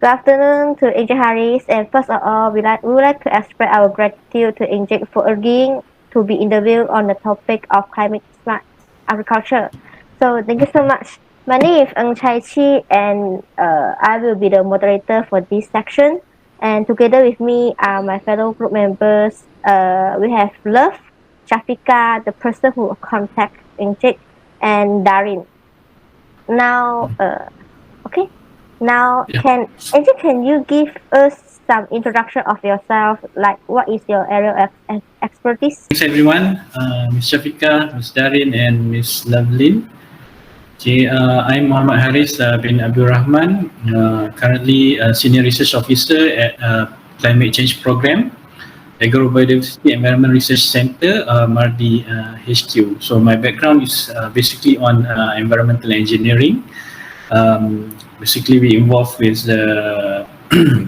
Good afternoon to Encik Hariz, and first of all, we would like to express our gratitude to Encik for agreeing to be interviewed on the topic of climate smart agriculture. So thank you so much. My name is Cai Qi, and I will be the moderator for this section. And together with me are my fellow group members. We have Love, Syafiqah, the person who contact Encik, and Darin. Now, okay. Now, can you give us some introduction of yourself? Like, what is your area of expertise? Thanks everyone, Ms. Syafiqah, Ms. Darin, and Ms. Loveline. Okay, I'm Mohammad Hariz bin Abdul Rahman, currently a Senior Research Officer at Climate Change Program, Agrobiodiversity Environment Research Center, MARDI HQ. So my background is basically on environmental engineering. Basically, we involved with the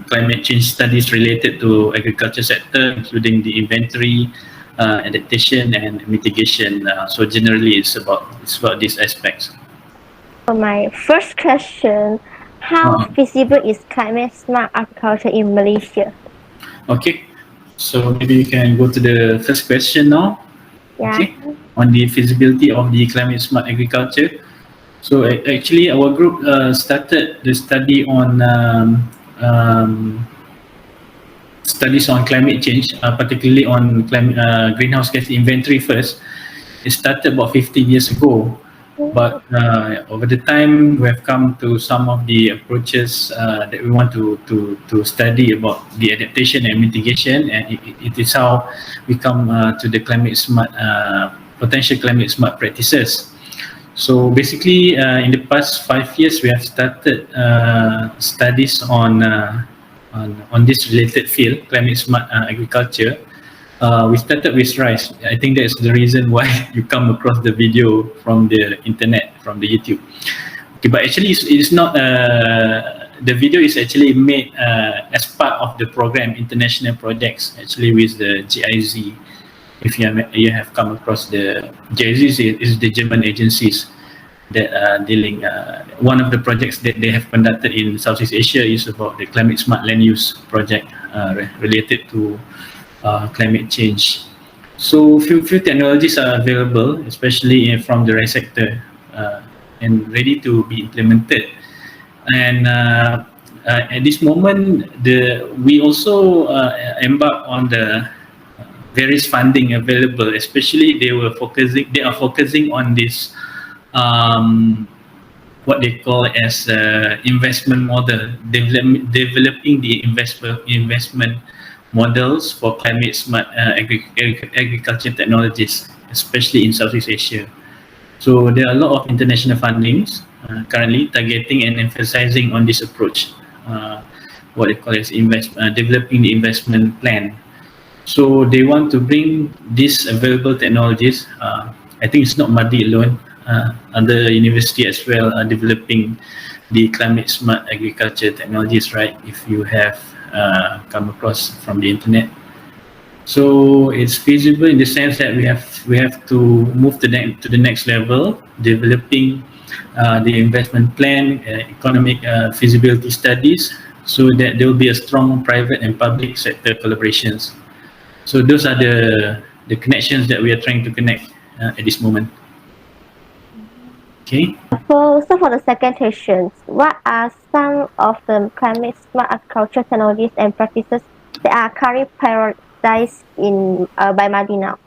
climate change studies related to agriculture sector, including the inventory, adaptation, and mitigation. So generally, it's about these aspects. For my first question, how feasible is climate smart agriculture in Malaysia? Okay, so maybe you can go to the first question now. Yeah. Okay, on the feasibility of the climate smart agriculture. So actually, our group started the study on studies on climate change, particularly on greenhouse gas inventory first. It started about 15 years ago, but over the time we have come to some of the approaches that we want to study about the adaptation and mitigation, and it is how we come to the climate smart potential climate smart practices. So basically, in the past 5 years, we have started studies on this related field, climate smart agriculture. We started with rice. I think that's the reason why you come across the video from the internet, from the YouTube. Okay, but actually, it's not. The video is actually made as part of the program, international projects, actually with the GIZ. If you have come across the GIZ, is the German agencies that are dealing. One of the projects that they have conducted in Southeast Asia is about the climate smart land use project related to climate change. So few technologies are available, especially from the rice sector, and ready to be implemented. And at this moment, we also embark on the various funding available. Especially they are focusing on this what they call as investment model, developing the investment models for climate smart agriculture technologies, especially in Southeast Asia. So there are a lot of international fundings currently targeting and emphasizing on this approach, what they call as developing the investment plan. So they want to bring these available technologies. I think it's not MARDI alone. Other university as well are developing the climate smart agriculture technologies, right? If you have come across from the internet. So it's feasible in the sense that we have to move to the next level, developing the investment plan, economic feasibility studies, so that there will be a strong private and public sector collaborations. So those are the connections that we are trying to connect at this moment. Okay. So for the second question, what are some of the climate smart agriculture technologies and practices that are currently prioritized by MARDI now?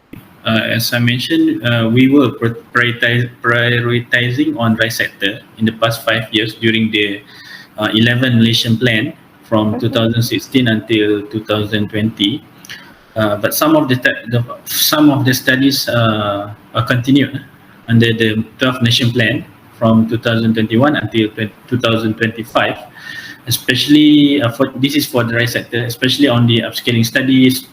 As I mentioned, we were prioritizing on rice sector in the past 5 years during the 11 Malaysian plan from 2016 until 2020. But some of the studies are continued under the 12 Nation Plan from 2021 until 2025, especially this is for the rice sector, especially on the upscaling studies.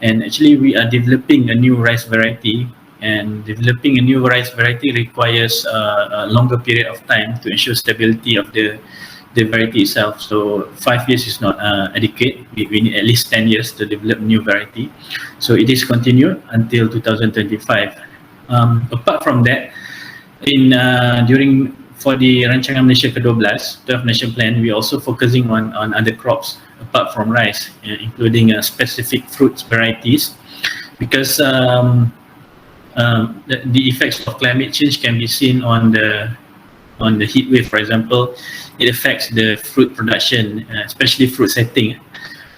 And actually, we are developing a new rice variety, and developing a new rice variety requires a longer period of time to ensure stability of the variety itself. So 5 years is not adequate. We need at least 10 years to develop new variety. So it is continued until 2025. Apart from that, during for the Rancangan Malaysia ke-12, 12 Nation Plan, we also focusing on other crops apart from rice, including specific fruits varieties, because the effects of climate change can be seen on the heat wave, for example. It affects the fruit production, especially fruit setting,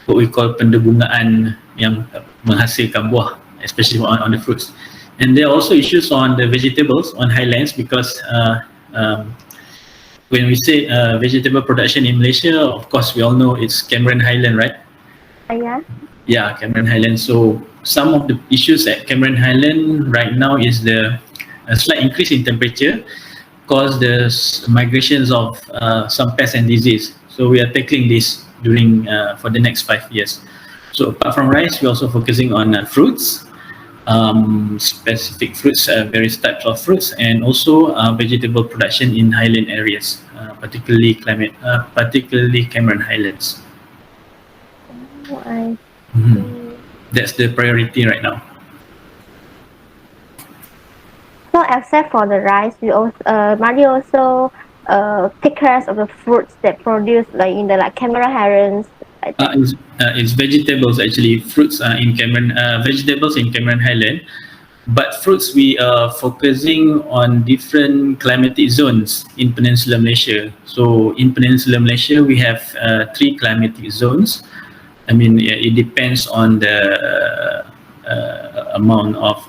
what we call pendebungaan yang menghasilkan buah, especially on the fruits. And there are also issues on the vegetables on highlands, because when we say vegetable production in Malaysia, of course we all know it's Cameron Highland, right? Yeah. Yeah, Cameron Highland. So some of the issues at Cameron Highland right now is the slight increase in temperature caused the migrations of some pests and disease. So we are tackling this during for the next 5 years. So apart from rice, we're also focusing on fruits, specific fruits, various types of fruits, and also vegetable production in highland areas, particularly Cameron Highlands. Oh, That's the priority right now. So except for the rice, we also MARDI also take care of the fruits that produce like in the Cameron Highlands. It's vegetables actually, fruits in Cameron, vegetables in Cameron Highland, but fruits we are focusing on different climatic zones in Peninsular Malaysia. So in Peninsular Malaysia, we have 3 climatic zones. I mean, it depends on the amount of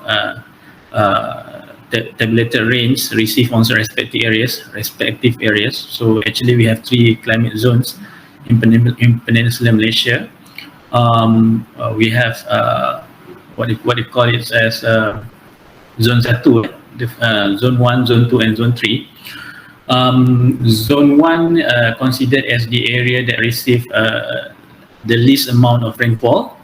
tabulated rains received on respective areas. So actually, we have 3 climate zones in Peninsular Malaysia. We have what you call it as Zone 1, Zone 1, Zone 2, and Zone 3. Zone 1 considered as the area that receive the least amount of rainfall.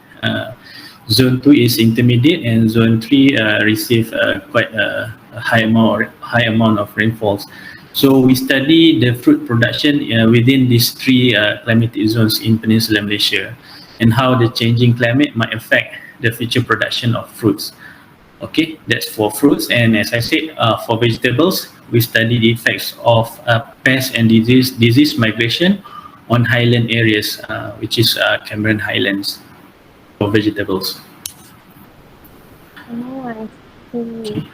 Zone 2 is intermediate, and Zone 3 receive quite a high amount of rainfalls. So we study the fruit production within these 3 climatic zones in Peninsular Malaysia, and how the changing climate might affect the future production of fruits. Okay, that's for fruits. And as I said, for vegetables, we study the effects of pest and disease migration on highland areas, which is Cameron Highlands, for vegetables. Oh, I see.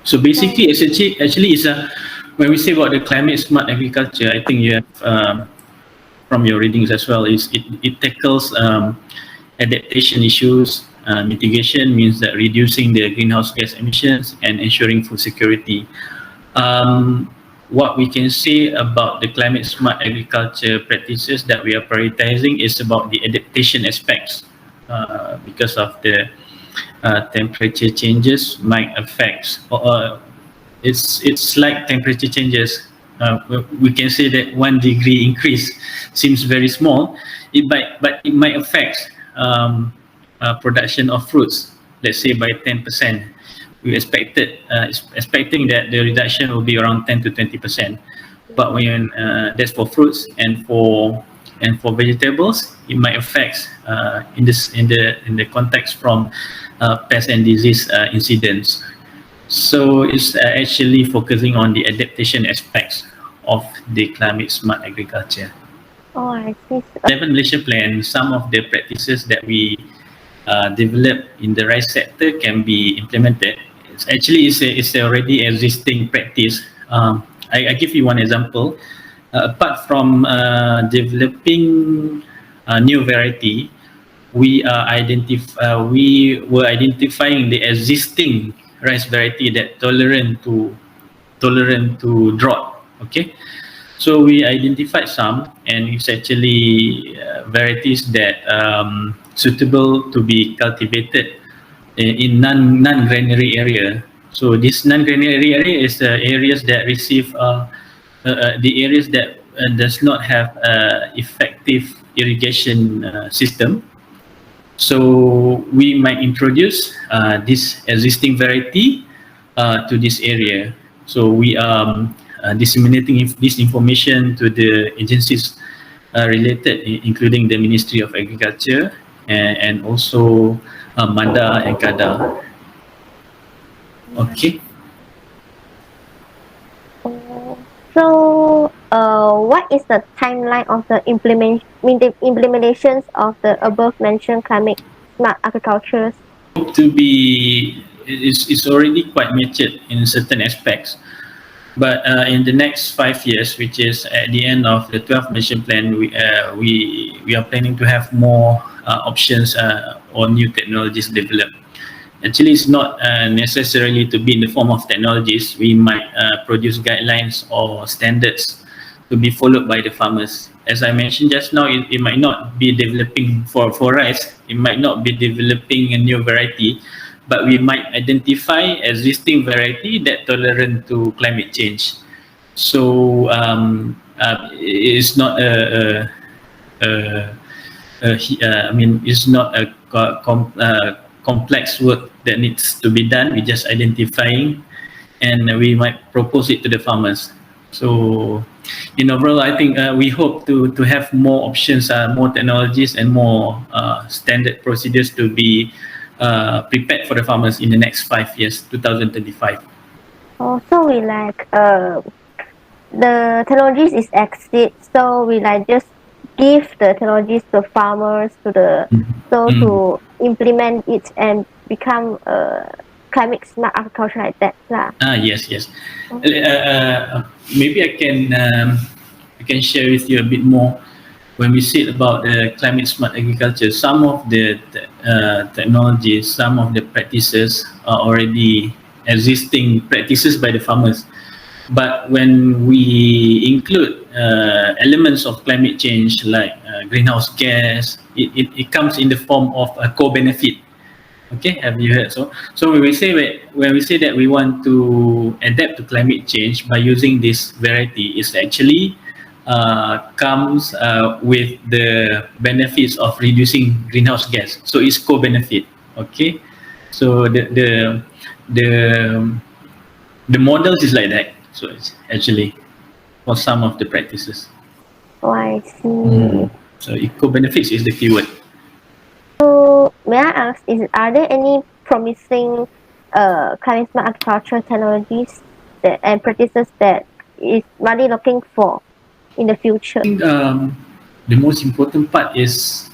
So basically, actually is when we say about the climate smart agriculture, I think you have from your readings as well, is it tackles adaptation issues. Mitigation means that reducing the greenhouse gas emissions and ensuring food security. What we can say about the climate smart agriculture practices that we are prioritizing is about the adaptation aspects, because of the temperature changes might affect, it's like temperature changes. We can say that 1 degree increase seems very small, but it might affect production of fruits, let's say by 10%. We expecting that the reduction will be around 10 to 20%. But when that's for fruits, and for vegetables, it might affect in the context from pest and disease incidents. So it's actually focusing on the adaptation aspects of the climate smart agriculture. Oh, I see. 11 Malaysia Plan, some of the practices that we develop in the rice sector can be implemented. It's already existing practice. I give you one example. Apart from developing a new variety, we were identifying the existing rice variety that tolerant to drought. Okay, so we identified some, and it's actually varieties that suitable to be cultivated in non-granary area. So this non-granary area is the areas that receive the areas that does not have effective irrigation system. So we might introduce this existing variety to this area. So we are disseminating this information to the agencies related, including the Ministry of Agriculture and also MARDI and Dada. Okay. what is the timeline of the implementations of the above mentioned climate smart agriculture? Hope to be, it's already quite matured in certain aspects. But in the next 5 years, which is at the end of the 12th mission plan, we are planning to have more options or new technologies developed. Actually, it's not necessarily to be in the form of technologies. We might produce guidelines or standards to be followed by the farmers. As I mentioned just now, it might not be developing for rice. It might not be developing a new variety, but we might identify existing variety that tolerant to climate change. So it's not it's not a complex work that needs to be done. We're just identifying, and we might propose it to the farmers. So in overall, I think we hope to have more options, more technologies, and more standard procedures to be prepared for the farmers in the next 5 years, 2025. So we like the technologies is exit, so we like just give the technologies to farmers to implement it and become climate smart agriculture like that. Yes. Maybe I can share with you a bit more. When we said about climate smart agriculture, some of the technologies, some of the practices are already existing practices by the farmers. But when we include elements of climate change like greenhouse gas, it comes in the form of a co-benefit. Okay, have you heard? So when we say that we want to adapt to climate change by using this variety, is actually comes with the benefits of reducing greenhouse gas. So it's co-benefit. Okay, so the models is like that. So it's actually for some of the practices. Oh, I see. So eco-benefits is the keyword. So may I ask, are there any promising climate smart agriculture technologies and practices that is MARDI looking for in the future? I think the most important part is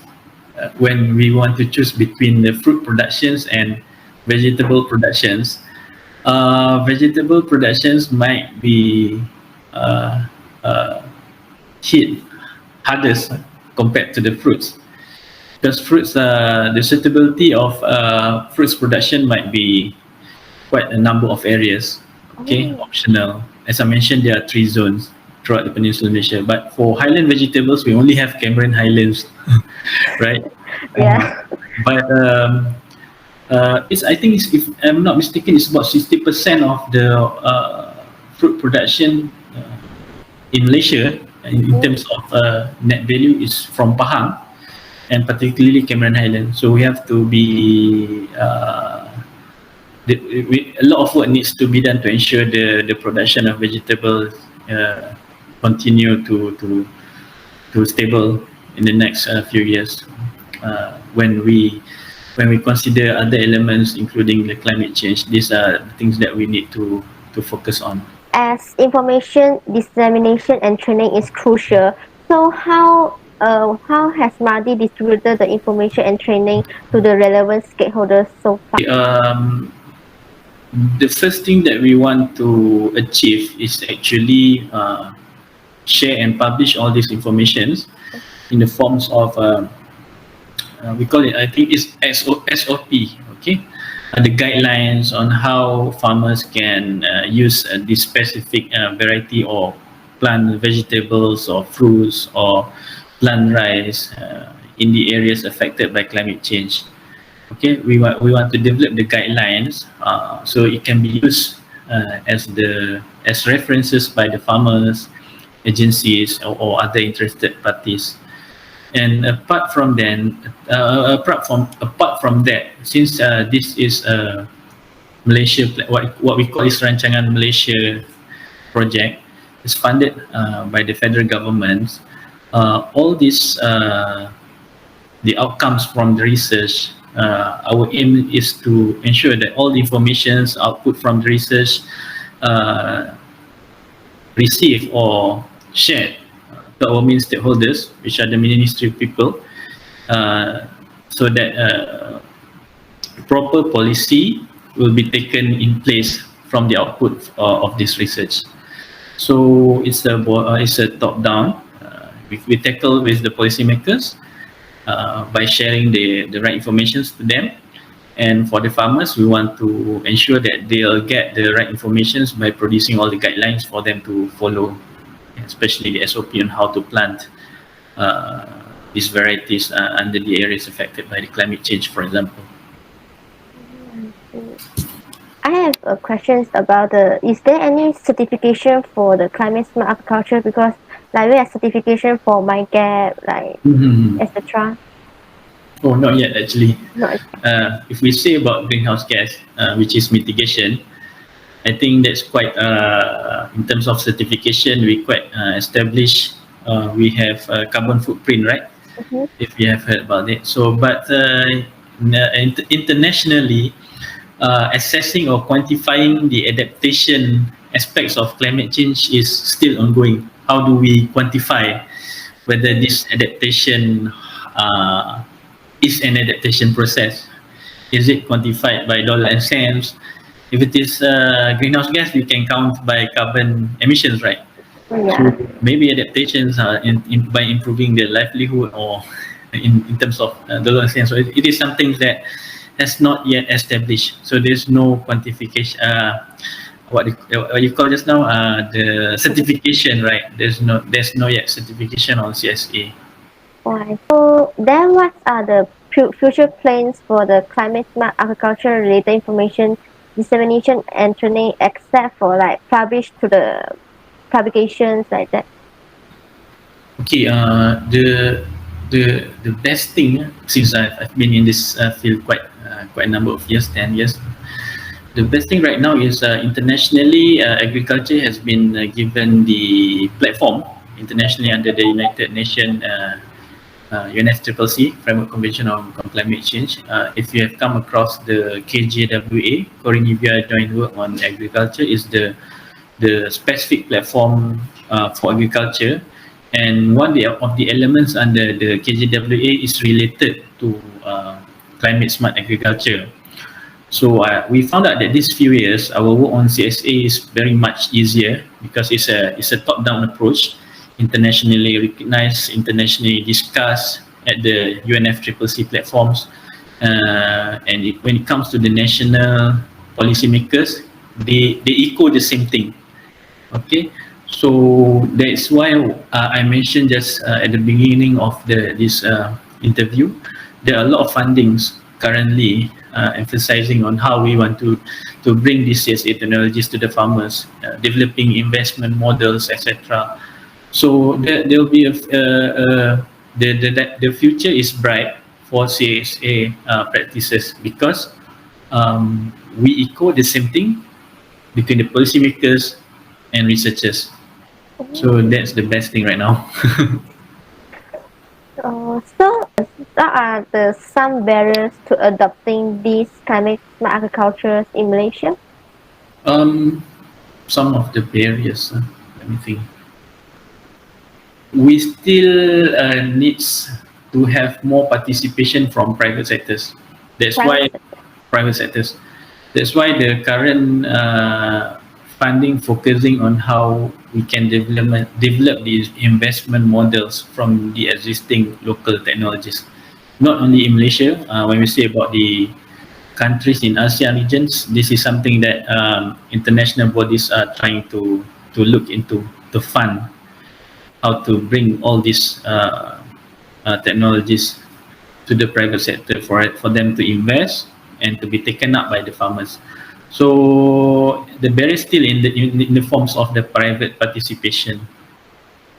when we want to choose between the fruit productions and vegetable productions. Vegetable productions might be hit hardest compared to the fruits, because fruits, the suitability of fruits production might be quite a number of areas. Okay, optional. As I mentioned, there are 3 zones throughout the Peninsula Malaysia. But for highland vegetables, we only have Cameron Highlands, right? Yeah. But I think if I'm not mistaken, it's about 60% of the fruit production in Malaysia in terms of net value is from Pahang, and particularly Cameron Highlands. So we have to be a lot of work needs to be done to ensure the production of vegetables continue to stable in the next few years. When we consider other elements, including the climate change, these are things that we need to focus on. As information dissemination and training is crucial, so how has MARDI distributed the information and training to the relevant stakeholders so far? The first thing that we want to achieve is actually share and publish all these informations in the forms of we call it, I think it's SOP, okay? The guidelines on how farmers can use this specific variety or plant vegetables or fruits or plant rice in the areas affected by climate change. Okay, we want to develop the guidelines so it can be used as references by the farmers, agencies, or other interested parties. And apart from that, since this is a Malaysia, what we call is Rancangan Malaysia project, is funded by the federal government. All these the outcomes from the research, our aim is to ensure that all the information output from the research received or shared to our main stakeholders, which are the ministry people, so that proper policy will be taken in place from the output of this research. So it's a top down. We tackle with the policymakers by sharing the right information to them, and for the farmers, we want to ensure that they'll get the right information by producing all the guidelines for them to follow, especially the SOP on how to plant these varieties under the areas affected by the climate change, for example. I have questions about is there any certification for the climate smart agriculture? Because like we have certification for MyGap, like etc. Oh, not yet actually. Not If we say about greenhouse gas, which is mitigation, I think that's quite, in terms of certification, we quite established. We have carbon footprint, right? If you have heard about it. So, but internationally, assessing or quantifying the adaptation aspects of climate change is still ongoing. How do we quantify whether this adaptation is an adaptation process? Is it quantified by dollar and cents? If it is greenhouse gas, we can count by carbon emissions, right? yeah. So maybe adaptations are by improving their livelihood or in terms of dollar and cents. So it is something that has not yet established. So there's no quantification. What you call just now, the certification, right? There's no yet certification on CSA. Right. So then what are the future plans for the climate smart agriculture related information dissemination and training, except for like published to the publications like that? Okay, the best thing, since I've been in this field quite a number of years, 10 years, the best thing right now is internationally, agriculture has been given the platform internationally under the United Nations UNFCCC Framework Convention on Climate Change. If you have come across the KJWA, Korea Joint Work on Agriculture, is the specific platform for agriculture, and one of the elements under the KJWA is related to climate smart agriculture. So we found out that these few years our work on CSA is very much easier because it's a top-down approach, internationally recognized, internationally discussed at the UNFCCC platforms, and when it comes to the national policymakers, they echo the same thing. Okay, so that's why I mentioned just at the beginning of this interview, there are a lot of fundings currently emphasizing on how we want to bring these CSA technologies to the farmers, developing investment models, etc. So there will be the future is bright for CSA practices because we echo the same thing between the policymakers and researchers. So that's the best thing right now. So what are some barriers to adopting these climate smart agriculture in Malaysia? Some of the barriers, let me think. We still needs to have more participation from private sectors. That's why private sectors. That's why the current funding focusing on how we can develop these investment models from the existing local technologies. Not only in Malaysia, when we say about the countries in ASEAN regions, this is something that international bodies are trying to look into, to fund how to bring all these technologies to the private sector for them to invest and to be taken up by the farmers. So the barrier is still in the forms of the private participation.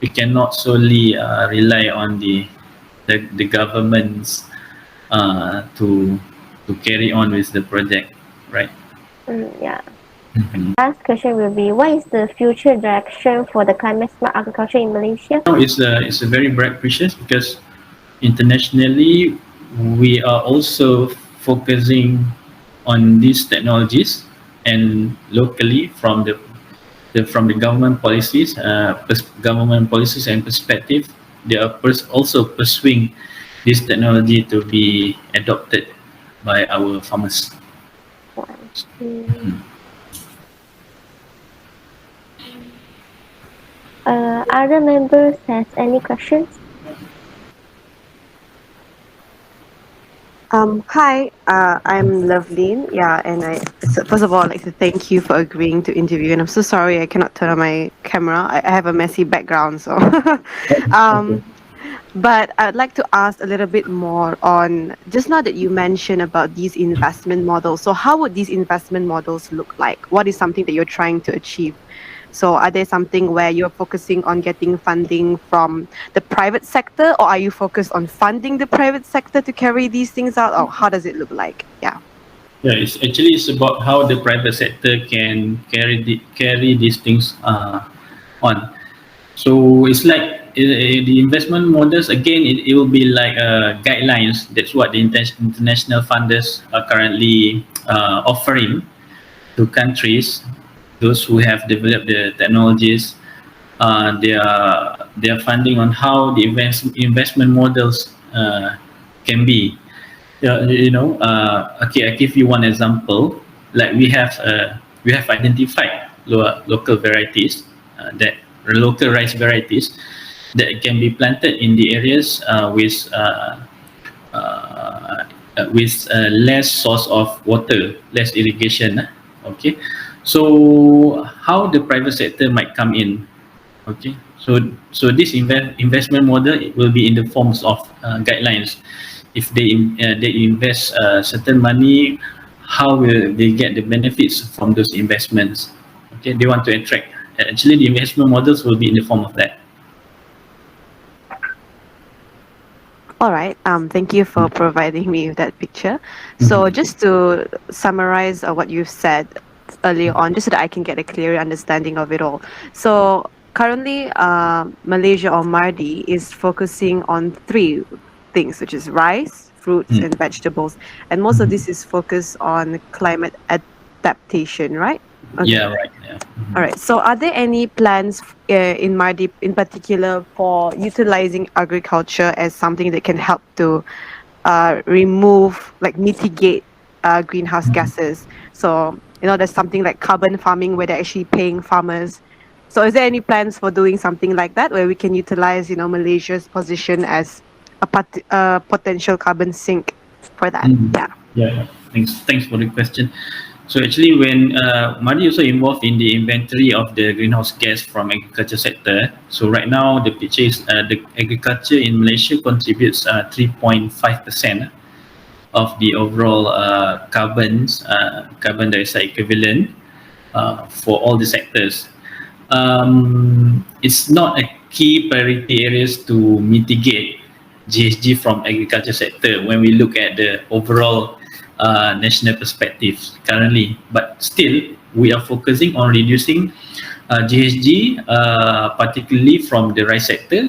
We cannot solely rely on the governments to carry on with the project, right? Yeah. Last question will be, what is the future direction for the climate smart agriculture in Malaysia? Now it's a very bright future because internationally we are also focusing on these technologies, and locally from the from the government policies, and perspective, they are also pursuing this technology to be adopted by our farmers. Other members has any questions? Hi, I'm Loveline. Yeah, and first of all, I'd like to thank you for agreeing to interview. And I'm so sorry I cannot turn on my camera. I have a messy background, so. But I'd like to ask a little bit more on just now that you mentioned about these investment models. So how would these investment models look like? What is something that you're trying to achieve? So are there something where you're focusing on getting funding from the private sector, or are you focused on funding the private sector to carry these things out, or how does it look like? Yeah. Yeah, it's about how the private sector can carry these things on. So it's like the investment models, again, it will be like guidelines. That's what the international funders are currently offering to countries, those who have developed the technologies. They are funding on how the investment models can be. Okay, I give you one example. Like we have identified local varieties, that local rice varieties that can be planted in the areas with less source of water, less irrigation. Okay, so how the private sector might come in? Okay, so this investment model, it will be in the forms of guidelines. If they invest certain money, how will they get the benefits from those investments? Okay, they want to attract. Actually, the investment models will be in the form of that. All right. Thank you for providing me with that picture. So just to summarize what you've said earlier on, just so that I can get a clearer understanding of it all. So currently, Malaysia or MARDI is focusing on 3 things, which is rice, fruits, and vegetables. And most of this is focused on climate adaptation, right? Okay. Yeah, right. Yeah. All right. So are there any plans in MARDI in particular for utilizing agriculture as something that can help to mitigate greenhouse gases? So, there's something like carbon farming where they're actually paying farmers. So is there any plans for doing something like that where we can utilize, Malaysia's position as a potential carbon sink for that? Yeah. Thanks for the question. So actually, when MARDI also involved in the inventory of the greenhouse gas from agriculture sector. So right now, the picture is the agriculture in Malaysia contributes 3.5% of the overall carbon dioxide equivalent for all the sectors. It's not a key priority areas to mitigate GHG from agriculture sector when we look at the overall national perspectives currently, but still we are focusing on reducing GHG, particularly from the rice sector,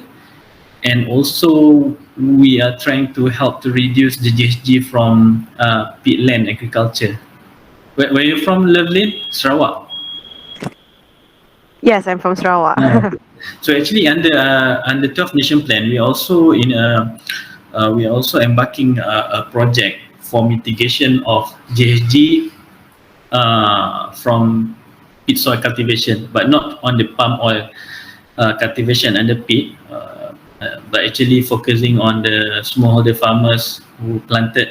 and also we are trying to help to reduce the GHG from peatland agriculture. Where are you from, Loveline? Sarawak? Yes, I'm from Sarawak. So actually, under 12 Nation Plan, we also embarking a project for mitigation of GHG from peat soil cultivation, but not on the palm oil cultivation under peat, but actually focusing on the smallholder farmers who planted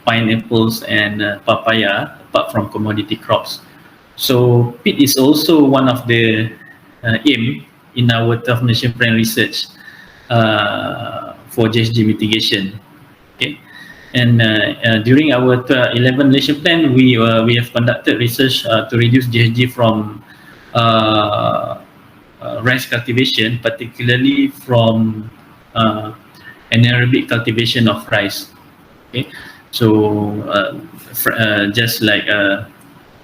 pineapples and papaya, apart from commodity crops. So peat is also one of the aim in our 12 Nation Plan research for GHG mitigation. Okay. And during our 11 Nation Plan, we have conducted research to reduce GHG from rice cultivation, particularly from anaerobic cultivation of rice. Okay, so just like a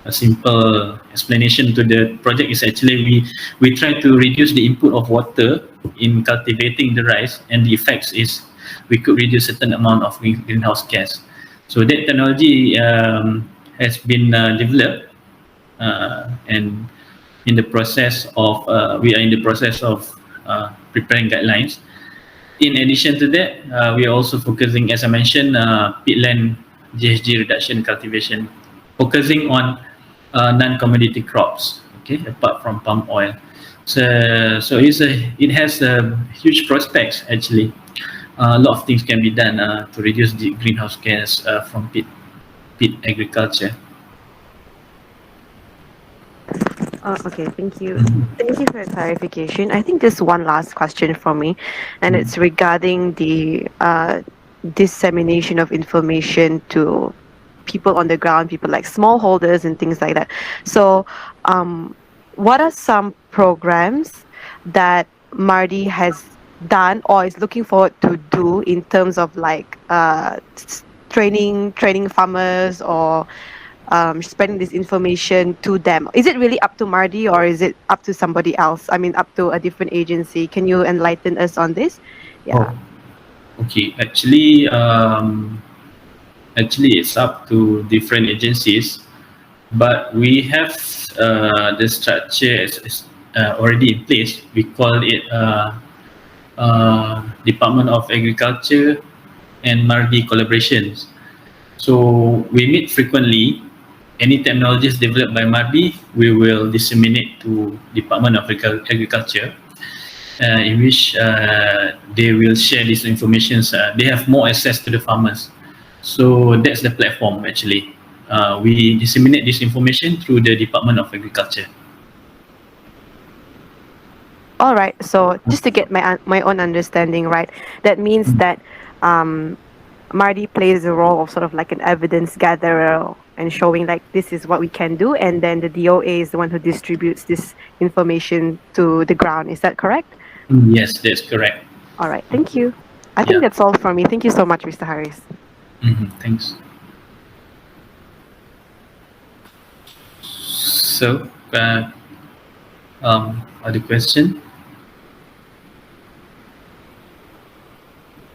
simple explanation to the project is actually we try to reduce the input of water in cultivating the rice, and the effects is we could reduce a certain amount of greenhouse gas. So that technology has been developed, and in the process of preparing guidelines. In addition to that, we are also focusing, as I mentioned, peatland GHG reduction cultivation, focusing on non-commodity crops, okay, apart from palm oil. So it has huge prospects actually. A lot of things can be done to reduce the greenhouse gas from peat agriculture. Okay, thank you. Thank you for your clarification. I think just one last question for me, and it's regarding the dissemination of information to people on the ground, people like smallholders and things like that. So, what are some programs that MARDI has done or is looking forward to do in terms of like training farmers or spreading this information to them? Is it really up to MARDI or is it up to somebody else? I mean, up to a different agency. Can you enlighten us on this? Yeah. Oh, okay. Actually, it's up to different agencies, but we have the structure is already in place. We call it Department of Agriculture and MARDI collaborations. So we meet frequently. Any technologies developed by MARDI, we will disseminate to Department of Agriculture, in which they will share this information. They have more access to the farmers. So that's the platform actually. We disseminate this information through the Department of Agriculture. All right. So just to get my own understanding, right, that means that MARDI plays a role of sort of like an evidence gatherer and showing like this is what we can do, and then the DOA is the one who distributes this information to the ground. Is that correct? Yes, that's correct. All right. Thank you. I think that's all from me. Thank you so much, Mr. Hariz. Thanks. So, other question?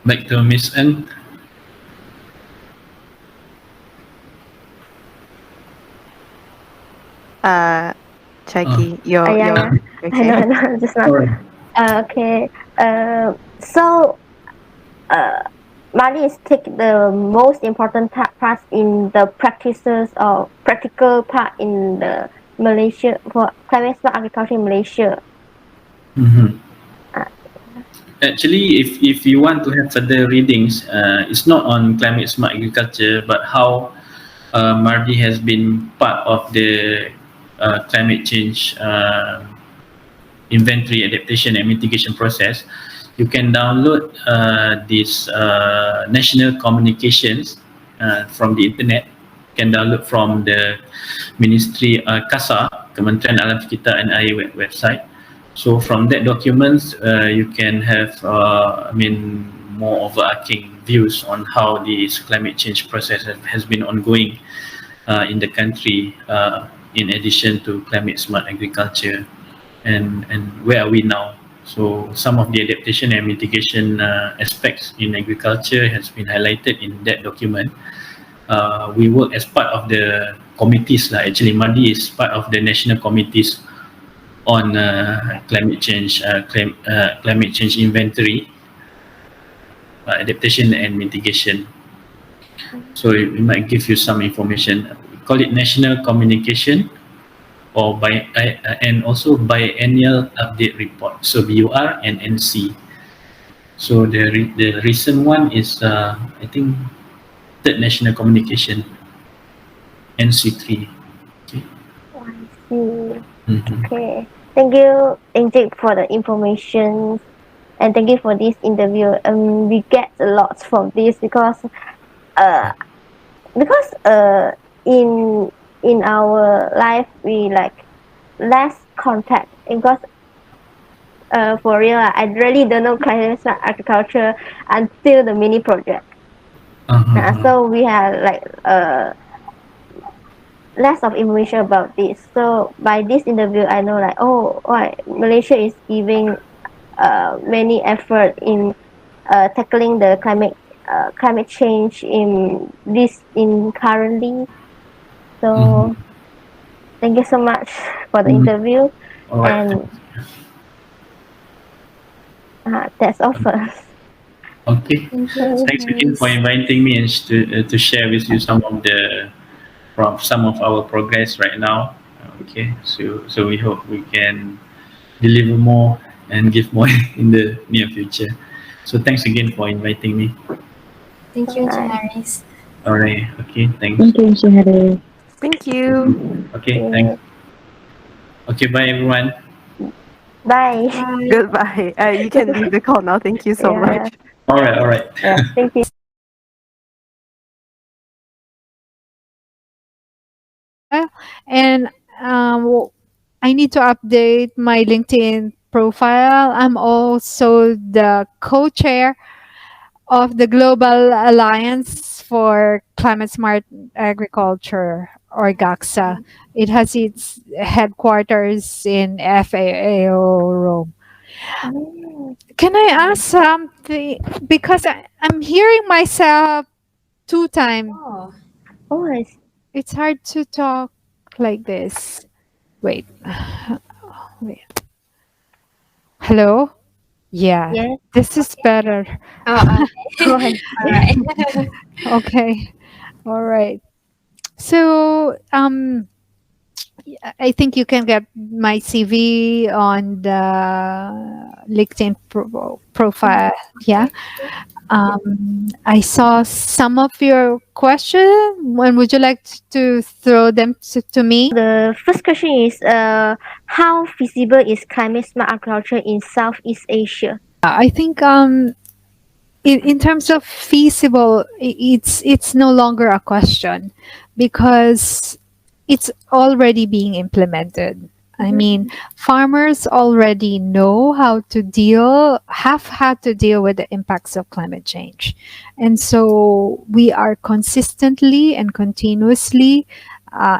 Back to Miss N. Cai Qi, your I know, just now. Alright. Okay. So, MARDI is take the most important part in the practices or practical part in the Malaysia for climate smart agriculture in Malaysia. Actually, if you want to have further readings, it's not on climate smart agriculture, but how MARDI has been part of the climate change inventory, adaptation and mitigation process. You can download this national communications from the internet. You can download from the Ministry KASA, Kementerian Alam Sekitar and Air website. So from that documents, you can have more overarching views on how this climate change process has been ongoing in the country, in addition to climate smart agriculture, and where are we now. So some of the adaptation and mitigation aspects in agriculture has been highlighted in that document. We work as part of the committees. Actually, MARDI is part of the national committees on climate change inventory, adaptation and mitigation. So it might give you some information. We call it national communication, or and also biennial update report. So BUR and NC. So the recent one is I think third national communication, NC3. Okay. I see. Okay. Thank you, Encik, for the information, and thank you for this interview. We get a lot from this because in our life we like less contact, because for real I really don't know climate smart agriculture until the mini project. So we have like less of information about this. So by this interview I know like, Malaysia is giving many effort in tackling the climate change in currently. So thank you so much. for the interview. All right. And that's all first. Okay. Thanks again for inviting me and to share with you some of our progress right now. Okay. So we hope we can deliver more and give more in the near future. So thanks again for inviting me. Thank you, Encik Hariz. All right. Okay. Thanks. Thank you, Encik Hariz. Thank you. Okay. Thanks. Okay. Bye, everyone. Bye. Goodbye. You can leave the call now. Thank you so much. All right. All right. Yeah, thank you. And I need to update my LinkedIn profile. I'm also the co-chair of the Global Alliance for Climate Smart Agriculture, or GACSA. It has its headquarters in FAO Rome. Can I ask something? Because I'm hearing myself 2 times. Oh, It's hard to talk like this. Wait. Wait. Hello? Yeah. yes. This is better. Oh, Go ahead. all right. Okay. All right. So, I think you can get my CV on the LinkedIn profile. Yeah. I saw some of your questions. When would you like to throw them to me? The first question is, how feasible is climate smart agriculture in Southeast Asia? I think in terms of feasible, it's no longer a question because it's already being implemented. I mean, farmers already know have had to deal with the impacts of climate change. And so we are consistently and continuously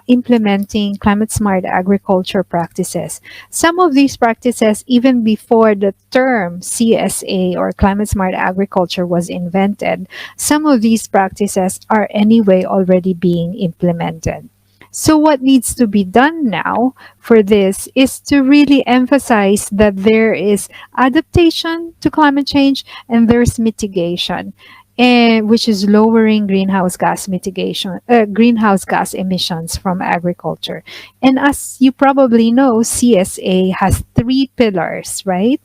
implementing climate smart agriculture practices. Some of these practices, even before the term CSA or climate smart agriculture was invented, some of these practices are anyway already being implemented. So what needs to be done now for this is to really emphasize that there is adaptation to climate change and there's mitigation, which is lowering greenhouse gas emissions from agriculture. And as you probably know, CSA has 3 pillars, right?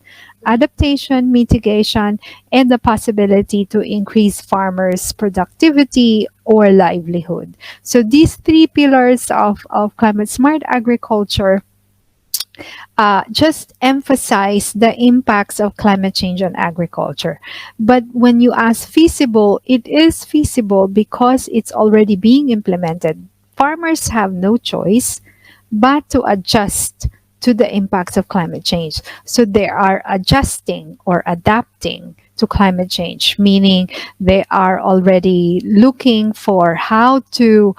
Adaptation, mitigation, and the possibility to increase farmers' productivity or livelihood. So these 3 pillars of climate smart agriculture just emphasize the impacts of climate change on agriculture. But when you ask feasible, it is feasible because it's already being implemented. Farmers have no choice but to adjust to the impacts of climate change. So they are adjusting or adapting to climate change, meaning they are already looking for how to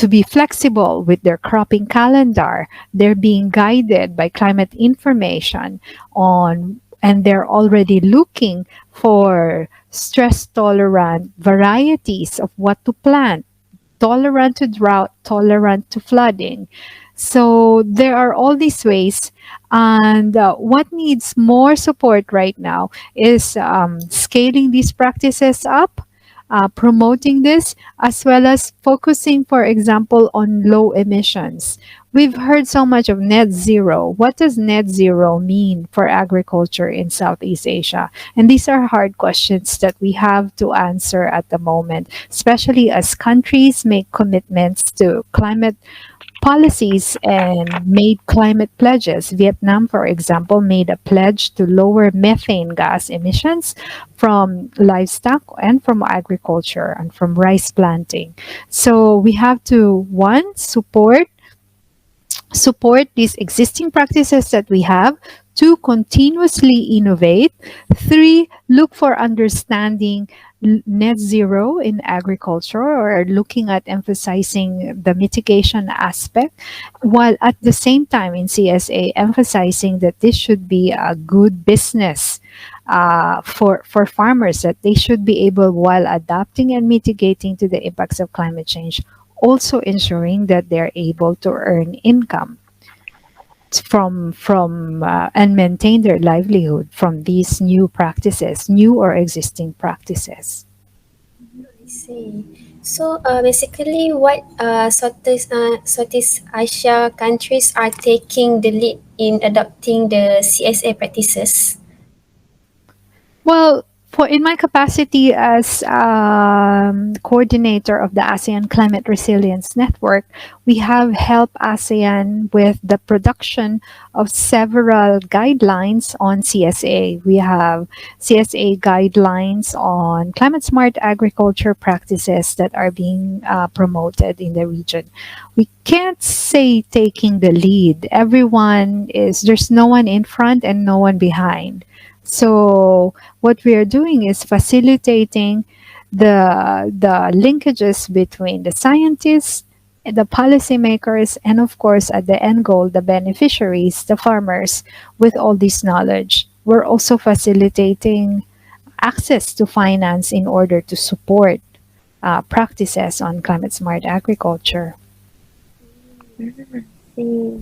be flexible with their cropping calendar. They're being guided by climate information and they're already looking for stress-tolerant varieties of what to plant, tolerant to drought, tolerant to flooding. So there are all these ways, and what needs more support right now is scaling these practices up, promoting this, as well as focusing, for example, on low emissions. We've heard so much of net zero. What does net zero mean for agriculture in Southeast Asia? And these are hard questions that we have to answer at the moment, especially as countries make commitments to climate policies and made climate pledges. Vietnam, for example, made a pledge to lower methane gas emissions from livestock and from agriculture and from rice planting. So we have to, 1, support these existing practices that we have, 2, continuously innovate, 3, look for understanding net zero in agriculture or looking at emphasizing the mitigation aspect, while at the same time in CSA emphasizing that this should be a good business for farmers, that they should be able, while adapting and mitigating to the impacts of climate change, also ensuring that they're able to earn income from and maintain their livelihood from these new practices, new or existing practices. I see. So basically, what Southeast Asia countries are taking the lead in adopting the CSA practices? Well, for in my capacity as coordinator of the ASEAN Climate Resilience Network, we have helped ASEAN with the production of several guidelines on CSA. We have CSA guidelines on climate smart agriculture practices that are being promoted in the region. We can't say taking the lead. There's no one in front and no one behind. So what we are doing is facilitating the linkages between the scientists, the policymakers, and of course at the end goal, the beneficiaries, the farmers, with all this knowledge. We're also facilitating access to finance in order to support practices on climate smart agriculture. See.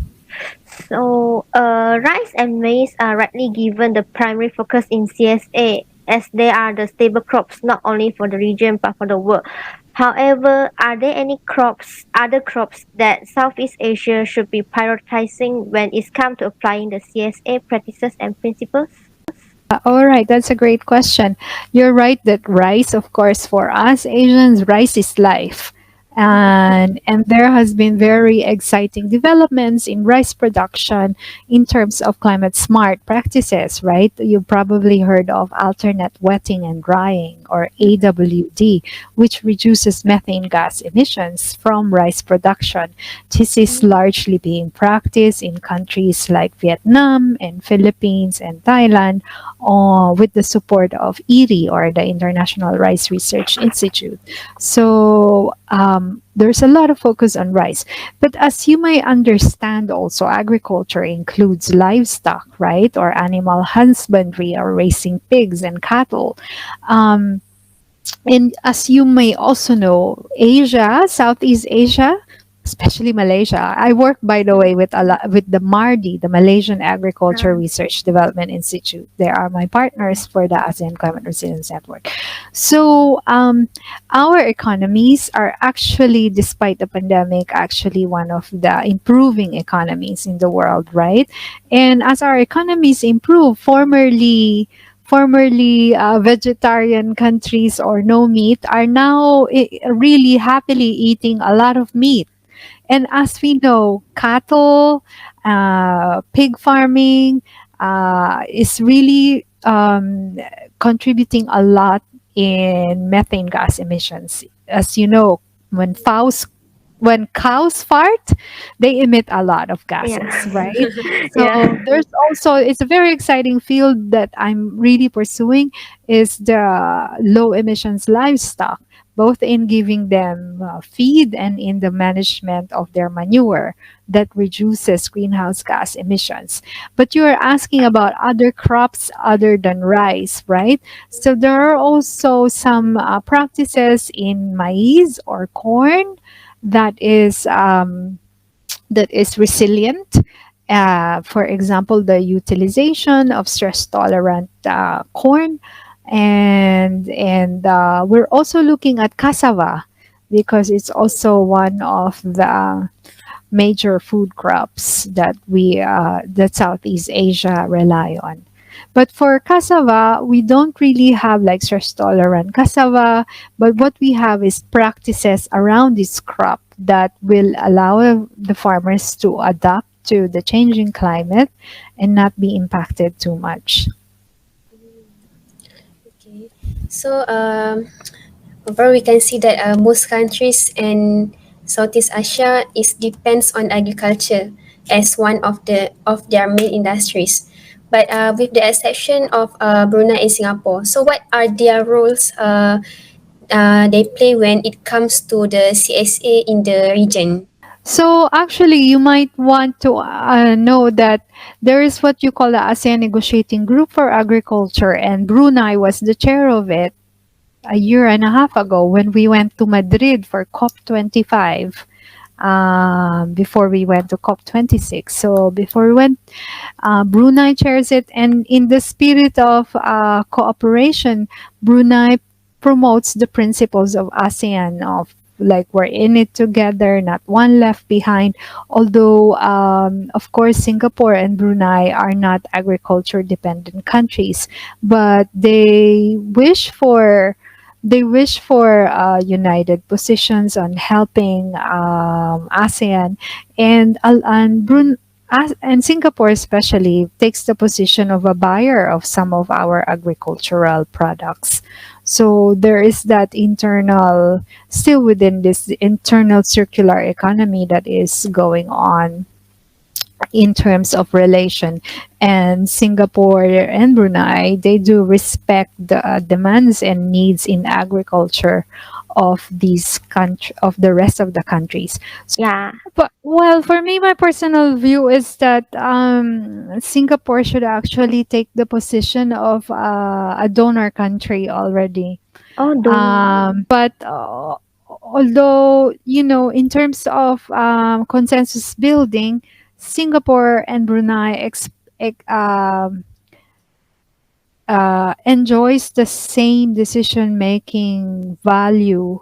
So, rice and maize are rightly given the primary focus in CSA as they are the stable crops not only for the region but for the world. However, are there any other crops that Southeast Asia should be prioritizing when it's come to applying the CSA practices and principles? All right, that's a great question. You're right that rice, of course, for us Asians, rice is life. And there has been very exciting developments in rice production in terms of climate smart practices, right? You probably heard of alternate wetting and drying, or AWD, which reduces methane gas emissions from rice production. This is largely being practiced in countries like Vietnam and Philippines and Thailand, with the support of IRI, or the International Rice Research Institute. So there's a lot of focus on rice. But as you may understand, also agriculture includes livestock, right? Or animal husbandry, or raising pigs and cattle. And as you may also know, Asia, Southeast Asia, especially Malaysia. I work, by the way, with the MARDI, the Malaysian Agriculture Research Development Institute. They are my partners for the ASEAN Climate Resilience Network. So our economies are actually, despite the pandemic, actually one of the improving economies in the world, right? And as our economies improve, formerly vegetarian countries or no meat are now really happily eating a lot of meat. And as we know, cattle, pig farming is really contributing a lot in methane gas emissions. As you know, when cows fart, they emit a lot of gases, right? So it's a very exciting field that I'm really pursuing, is the low emissions livestock, both in giving them feed and in the management of their manure that reduces greenhouse gas emissions. But you are asking about other crops other than rice, right? So there are also some practices in maize or corn that is resilient. For example, the utilization of stress tolerant corn, and we're also looking at cassava because it's also one of the major food crops that that Southeast Asia rely on. But for cassava, we don't really have like stress tolerant cassava, but what we have is practices around this crop that will allow the farmers to adapt to the changing climate and not be impacted too much. Okay. So overall, we can see that most countries in Southeast Asia depends on agriculture as one of their main industries. But with the exception of Brunei and Singapore, so what are their roles they play when it comes to the CSA in the region? So actually, you might want to know that there is what you call the ASEAN Negotiating Group for Agriculture, and Brunei was the chair of it. a year and a half ago when we went to Madrid for COP25, before we went to COP26. So before we went, Brunei chairs it, and in the spirit of cooperation, Brunei promotes the principles of ASEAN, of like we're in it together, not one left behind. Although, of course, Singapore and Brunei are not agriculture dependent countries, but they wish for united positions on helping ASEAN, and Singapore especially takes the position of a buyer of some of our agricultural products. So there is that internal, still within this internal circular economy that is going on in terms of relation. And Singapore and Brunei, they do respect the demands and needs in agriculture of the rest of the countries. Yeah. But well, for me, my personal view is that Singapore should actually take the position of a donor country already. Oh, don't. But although, in terms of consensus building, Singapore and Brunei enjoys the same decision value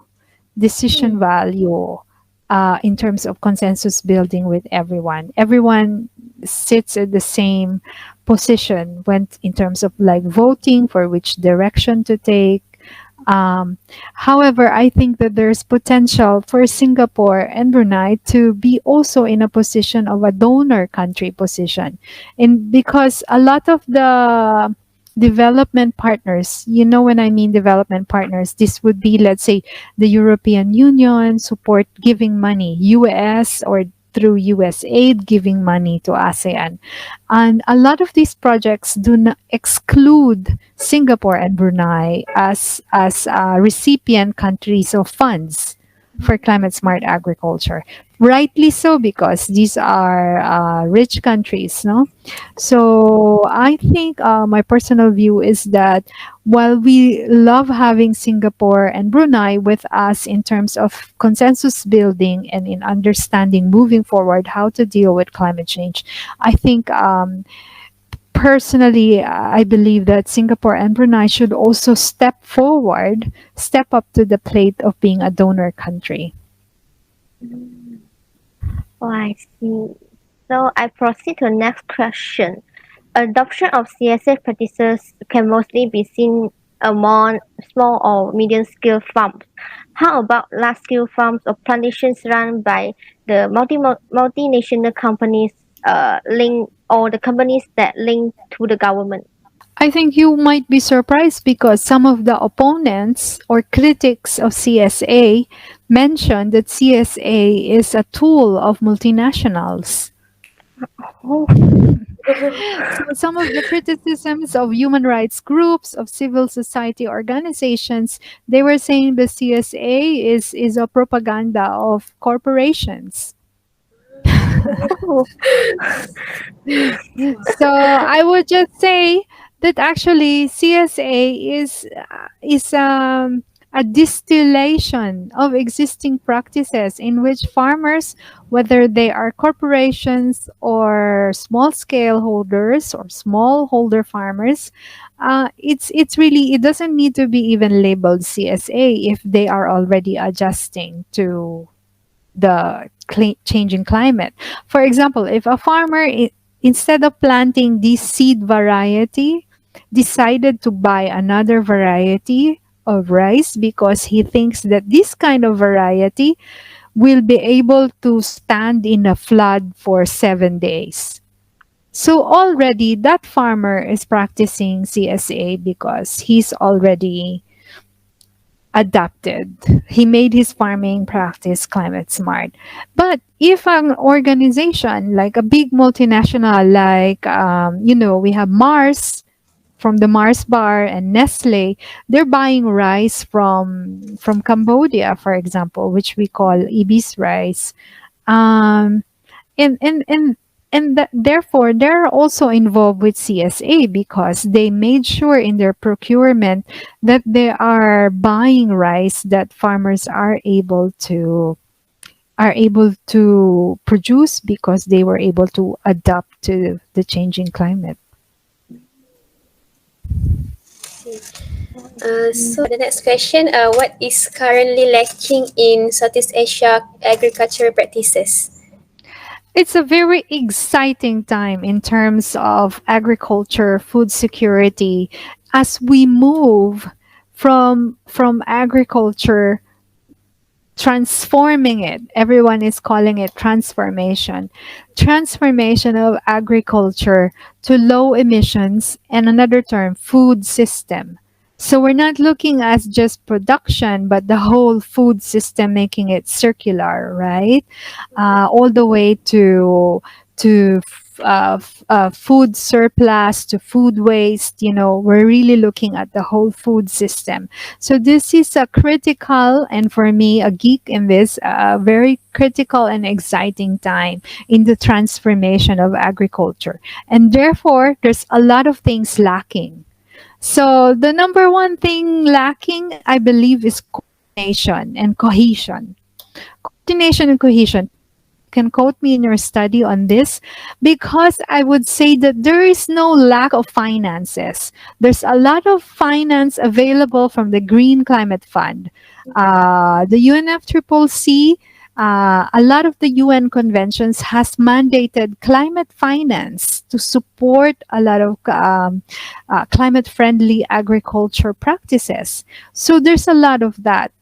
in terms of consensus building with everyone. Everyone sits at the same position when in terms of like voting for which direction to take. However, I think that there's potential for Singapore and Brunei to be also in a position of a donor country position. And because a lot of the development partners, when I mean development partners, this would be, let's say, the European Union support giving money, US or through US aid giving money to ASEAN. And a lot of these projects do not exclude Singapore and Brunei as recipient countries of funds for climate smart agriculture. Rightly so, because these are rich countries, no? So I think my personal view is that while we love having Singapore and Brunei with us in terms of consensus building and in understanding moving forward how to deal with climate change, I think personally, I believe that Singapore and Brunei should also step up to the plate of being a donor country. Oh, I see. So I proceed to the next question. Adoption of CSA practices can mostly be seen among small or medium-scale farms. How about large-scale farms or plantations run by the multinational companies linked or the companies that link to the government? I think you might be surprised because some of the opponents or critics of CSA mentioned that CSA is a tool of multinationals. Oh. So some of the criticisms of human rights groups, of civil society organizations, they were saying the CSA is a propaganda of corporations. So I would just say that actually CSA is a distillation of existing practices in which farmers, whether they are corporations or small scale holders or smallholder farmers, it doesn't need to be even labeled CSA if they are already adjusting to the changing climate. For example, if a farmer instead of planting this seed variety decided to buy another variety of rice because he thinks that this kind of variety will be able to stand in a flood for 7 days. So already that farmer is practicing CSA because he's already adapted. He made his farming practice climate smart. But if an organization like a big multinational, like we have Mars from the Mars bar and Nestle, they're buying rice from Cambodia, for example, which we call ibis rice. And And therefore, they're also involved with CSA because they made sure in their procurement that they are buying rice that farmers are able to produce because they were able to adapt to the changing climate. So the next question, what is currently lacking in Southeast Asia agricultural practices? It's a very exciting time in terms of agriculture, food security, as we move from agriculture, transforming it. Everyone is calling it transformation of agriculture to low emissions, and another term, food system. So we're not looking at just production, but the whole food system, making it circular, right? All the way to food surplus to food waste. We're really looking at the whole food system. So this is a critical, and for me, a geek in this, very critical and exciting time in the transformation of agriculture. And therefore, there's a lot of things lacking. So the number one thing lacking, I believe, is coordination and cohesion. Coordination and cohesion. Can quote me in your study on this, because I would say that there is no lack of finances. There's a lot of finance available from the Green Climate Fund, the UNFCCC. A lot of the UN conventions has mandated climate finance to support a lot of climate-friendly agriculture practices. So there's a lot of that.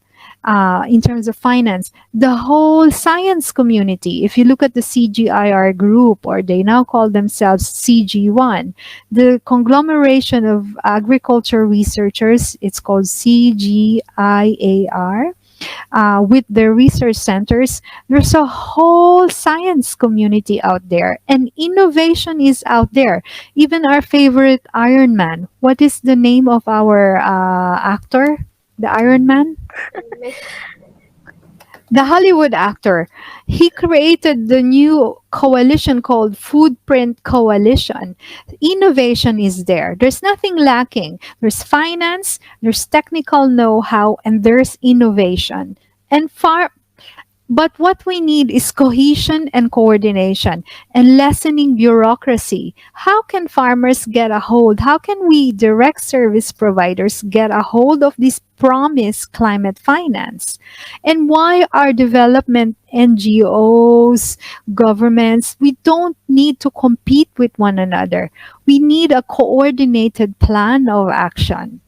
In terms of finance, the whole science community, if you look at the CGIAR group, or they now call themselves CG1, the conglomeration of agriculture researchers, it's called CGIAR, with their research centers, there's a whole science community out there, and innovation is out there. Even our favorite Iron Man, what is the name of our actor? The Iron Man? The Hollywood actor. He created the new coalition called Footprint Coalition. Innovation is there. There's nothing lacking. There's finance, there's technical know-how, and there's innovation. But what we need is cohesion and coordination and lessening bureaucracy. How can farmers get a hold? How can we direct service providers get a hold of this promised climate finance? And why are development NGOs, governments, we don't need to compete with one another. We need a coordinated plan of action,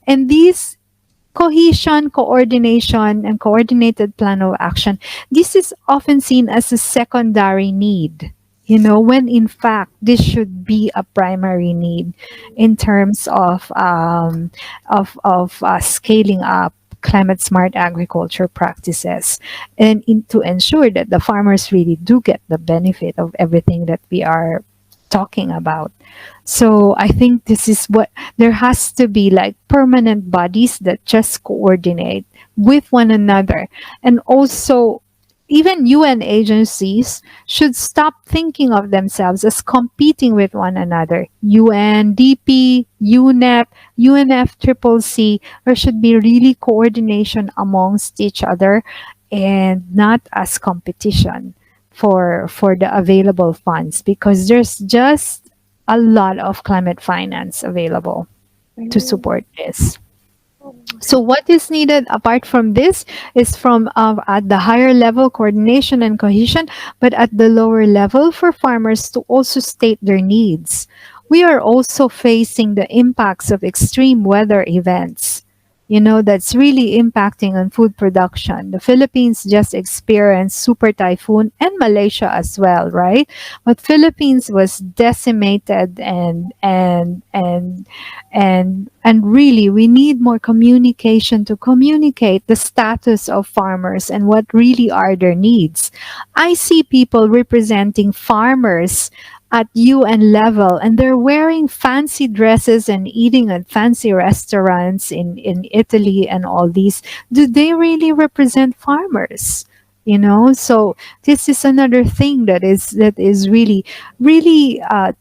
And these cohesion, coordination, and coordinated plan of action, this is often seen as a secondary need, when in fact this should be a primary need in terms of scaling up climate smart agriculture practices, and to ensure that the farmers really do get the benefit of everything that we are talking about. So I think this is what there has to be, like permanent bodies that just coordinate with one another. And also, even UN agencies should stop thinking of themselves as competing with one another. UNDP, UNEP, UNFCCC, there should be really coordination amongst each other and not as competition for the available funds, because there's just a lot of climate finance available to support this. So what is needed apart from this is from at the higher level coordination and cohesion, but at the lower level for farmers to also state their needs. We are also facing the impacts of extreme weather events, that's really impacting on food production. The Philippines just experienced super typhoon, and Malaysia as well, right? But Philippines was decimated, and really we need more communication to communicate the status of farmers and what really are their needs. I see people representing farmers at UN level, and they're wearing fancy dresses and eating at fancy restaurants in Italy and all these. Do they really represent farmers? So this is another thing that is really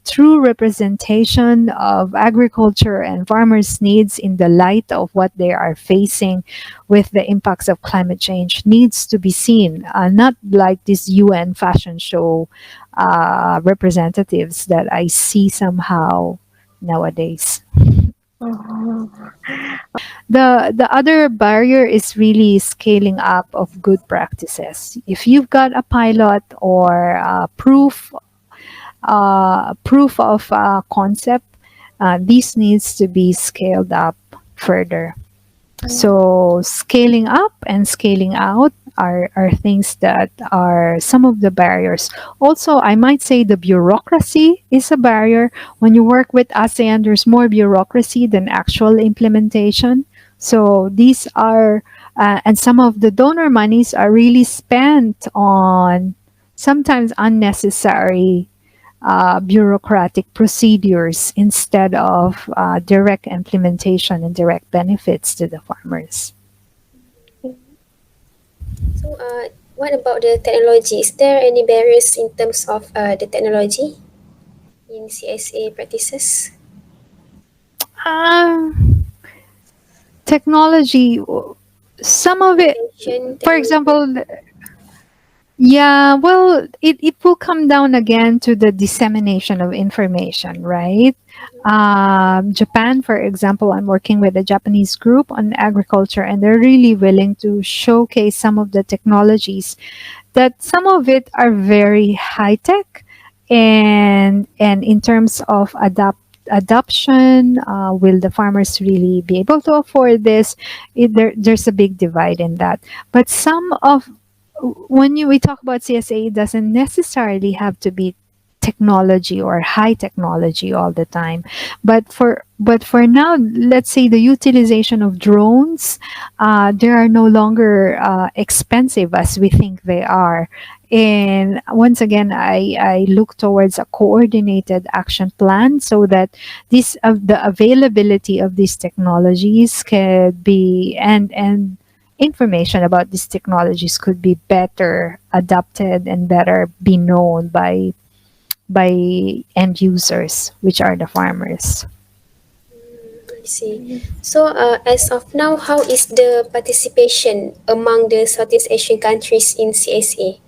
true representation of agriculture and farmers needs in the light of what they are facing with the impacts of climate change needs to be seen, not like this UN fashion show representatives that I see somehow nowadays. Oh. The other barrier is really scaling up of good practices. If you've got a pilot or proof of concept, this needs to be scaled up further. So scaling up and scaling out are things that are some of the barriers. Also, I might say the bureaucracy is a barrier. When you work with ASEAN, there's more bureaucracy than actual implementation. So these are, and some of the donor monies are really spent on sometimes unnecessary bureaucratic procedures instead of direct implementation and direct benefits to the farmers. So, what about the technology? Is there any barriers in terms of the technology in CSA practices? Technology, some of it, Information for technology. example, yeah, well, it will come down again to the dissemination of information, right? Japan, for example, I'm working with a Japanese group on agriculture, and they're really willing to showcase some of the technologies that some of it are very high tech, and in terms of adoption, will the farmers really be able to afford this? There's a big divide in that. But some of when we talk about CSA, it doesn't necessarily have to be technology or high technology all the time. But for now, let's say the utilization of drones, they are no longer expensive as we think they are. And once again, I look towards a coordinated action plan so that the availability of these technologies could be and information about these technologies could be better adapted and better be known by end users, which are the farmers. I see. So, as of now, how is the participation among the Southeast Asian countries in CSA?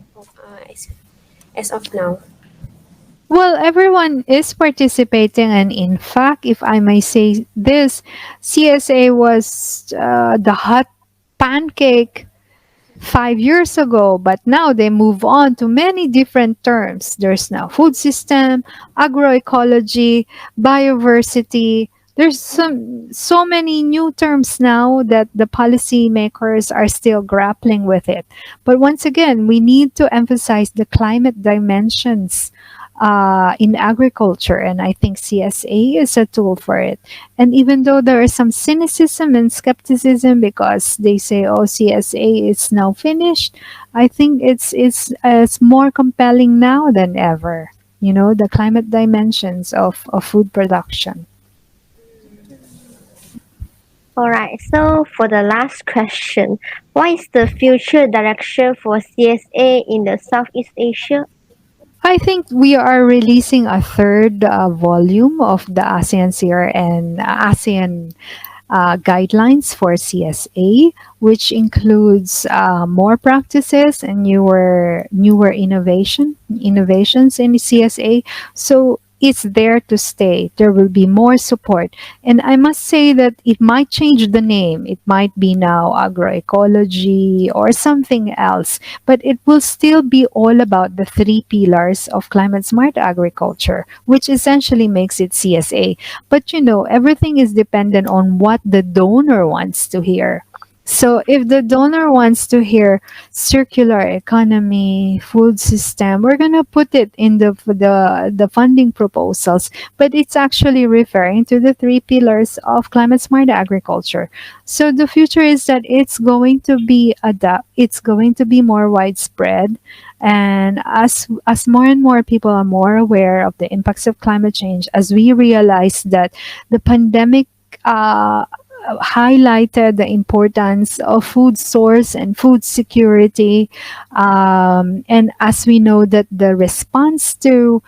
As of now. Well, everyone is participating, and in fact, if I may say this, CSA was the hot pancake 5 years ago, but now they move on to many different terms. There's now food system, agroecology, biodiversity. There's so many new terms now that the policymakers are still grappling with it. But once again, we need to emphasize the climate dimensions in agriculture, and I think CSA is a tool for it. And even though there is some cynicism and skepticism because they say, "Oh, CSA is now finished," I think it's more compelling now than ever. The climate dimensions of food production. All right. So for the last question, what is the future direction for CSA in the Southeast Asia? I think we are releasing a third volume of the ASEAN CR and ASEAN guidelines for CSA, which includes more practices and newer innovations in CSA. So it's there to stay. There will be more support. And I must say that it might change the name. It might be now agroecology or something else, but it will still be all about the three pillars of climate smart agriculture, which essentially makes it CSA. But everything is dependent on what the donor wants to hear. So if the donor wants to hear circular economy, food system, we're gonna put it in the funding proposals. But it's actually referring to the three pillars of climate smart agriculture. So the future is that it's going to be it's going to be more widespread. And as more and more people are more aware of the impacts of climate change, as we realize that the pandemic highlighted the importance of food source and food security. And as we know that the response to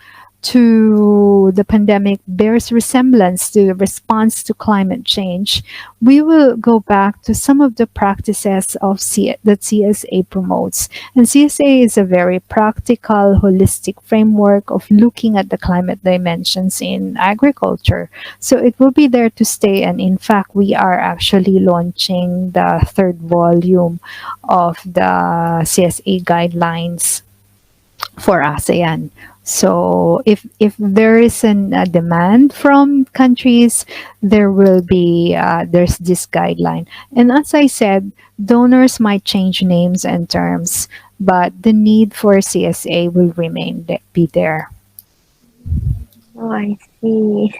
the pandemic bears resemblance to the response to climate change, we will go back to some of the practices of that CSA promotes. And CSA is a very practical, holistic framework of looking at the climate dimensions in agriculture. So it will be there to stay. And in fact, we are actually launching the third volume of the CSA guidelines for ASEAN. So if there is a demand from countries, there will be there's this guideline. And as I said, donors might change names and terms, but the need for CSA will remain be there. Oh, I see.